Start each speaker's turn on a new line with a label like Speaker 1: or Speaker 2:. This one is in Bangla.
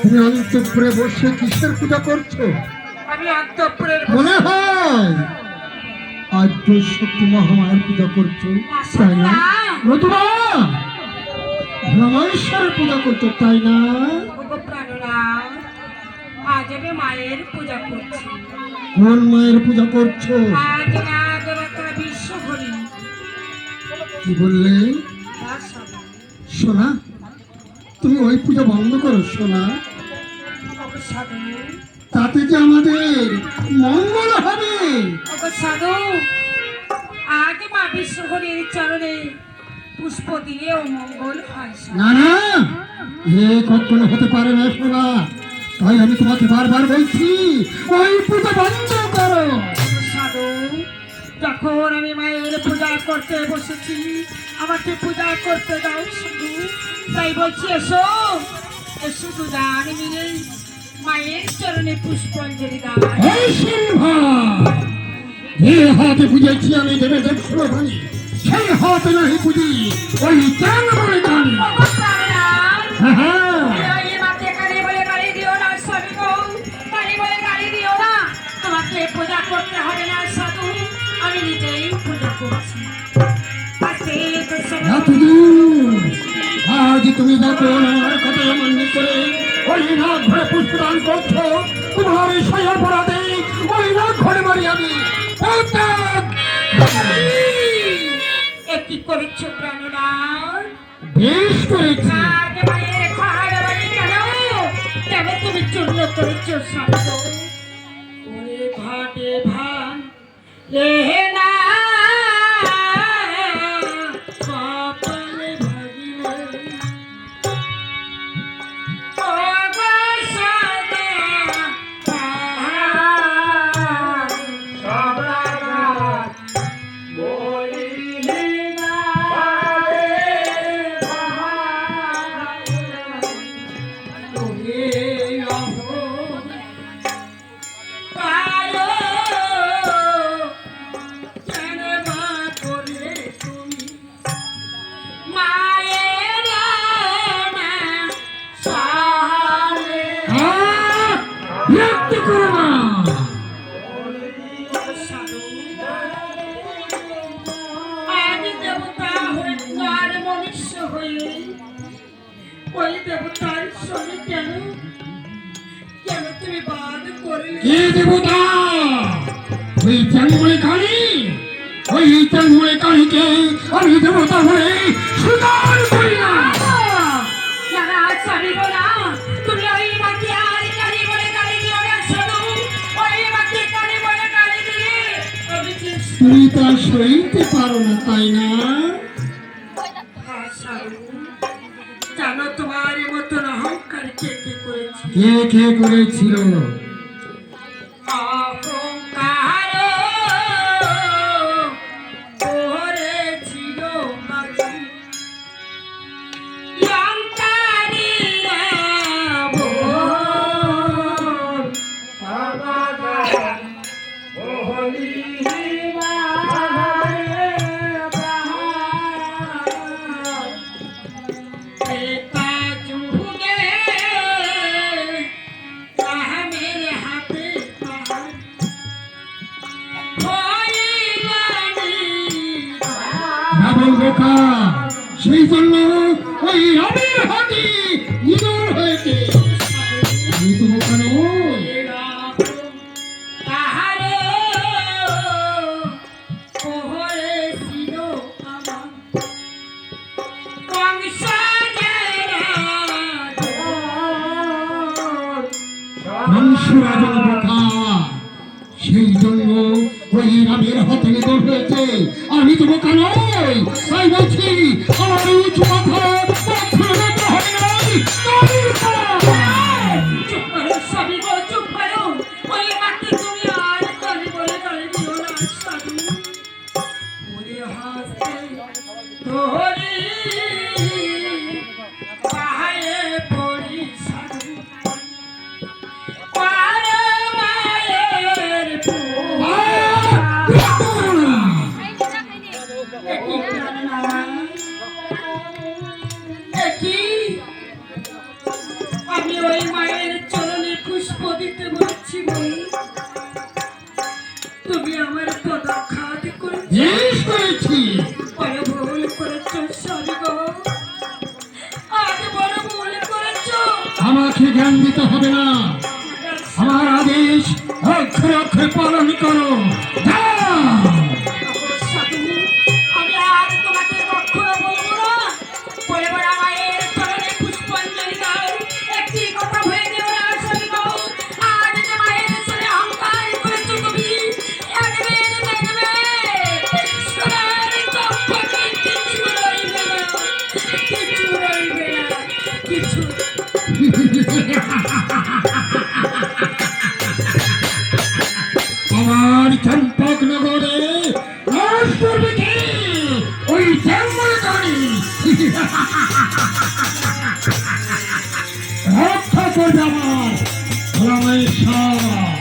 Speaker 1: তুমি অন্তঃপুরে বসে কিসের পূজা করছো? মনে হয় আদ্য শক্তি মহামায়ের পূজা করছো, তাই না? নতুবা ভ্রমণেশ্বরের পূজা করছো, তাই না?
Speaker 2: আজ আমি মায়ের পূজা করছি।
Speaker 1: কোন মায়ের পূজা করছো?
Speaker 2: আজ মা দেবতা বিশ্বহরি।
Speaker 1: কি বললে? সোনা, তুমি ওই পূজা বন্ধ করো সোনা, তাতে যে আমাদের মঙ্গল হবে।
Speaker 2: সাধু, আজ মা বিশ্বহরির চরণে পুষ্প দিলেও মঙ্গল হয়
Speaker 1: না না, এ কখনো হতে পারে না সোনা, তাই আমি তোমাকে বারবার বলছি ওই পূজা বন্ধ করো।
Speaker 2: সাধু, যখন আমি মায়ের পূজা করতে বসেছি আমাকে পূজা করতে দাও শুধু, তাই বলছি এসো এসো দুজন মিলে মায়ের চরণে পুষ্পাঞ্জলি দাও।
Speaker 1: যে হাতে বুঝেছি আমি দেবে দেখছো ভাই, সেই হাতে নাহি বুঝি ওই চাল বলে গান।
Speaker 2: পূজা করতে হবে না সাধু, আমি নিজেই পূজা করছি।
Speaker 1: আজ তুমি দেখো আমার কথা মান্য করে ওই রাত ঘরে পুষ্পদান করছো, তোমার সেই অপরাধে ওই রাত ঘরে মারি আমি।
Speaker 2: কি করেছো প্রাণনাথ?
Speaker 1: বেশ করেছি।
Speaker 2: মায়ের খাওয়ার বাড়ি কেন কেন তুমি চূর্ণ করেছো শব্দ ওরে ঘাটে ভান লেহে না কপালে ভাগিলে ওই দেবতার সঙ্গে কেন কেন তুমি বাদ করলে?
Speaker 1: কে দেবতা? ওই জঙ্গলে কালী, ওই জঙ্গলে কালীকে আমি দেবতা হয়ে সুদার করি না।
Speaker 2: তুমি ওই মাকে আর কালী বলে গালি দিও না শুধু, ওই মাকে কালী বলে গালি দিলে
Speaker 1: তুমি তা সইতে পারো না, তাই না?
Speaker 2: জানো তোমার মতন অহংকার কে কে করেছে?
Speaker 1: কে কে করেছিল?
Speaker 2: অহংকার করেছিল মাঝি লঙ্কারিরা
Speaker 1: সেই জন্য ওই রবির হাতে ইঁদুর হয়েছে। আমি তো বোকা নই। সেই জন্য ওই রামের হাতে নিধন হয়েছে। আমি তো বোকা নই, তাই বলছি আমার উঁচু মাথা আমাকে জ্ঞান দিতে হবে না, আমার আদেশ অক্ষরে অক্ষরে পালন করো। যাও।
Speaker 2: সাধু, আমি আর তোমাকে কখনো বলবো না। বলবো না মায়ের চরণে পুষ্পাঞ্জলি দাও। একটি কথা ভুলে যেও না স্বামী বাবু। আজ যে মায়ের চরণে অহংকার করেছো তুমি, একদিন দেখবে সোনার কক্ষে কিছু রইবে না, কিছু রইবে না, কিছু।
Speaker 1: আমার চম্পক নগরে বাস করবে কি ওই জন্মকারী রক্ষা করবে আমার রামেশ্বর।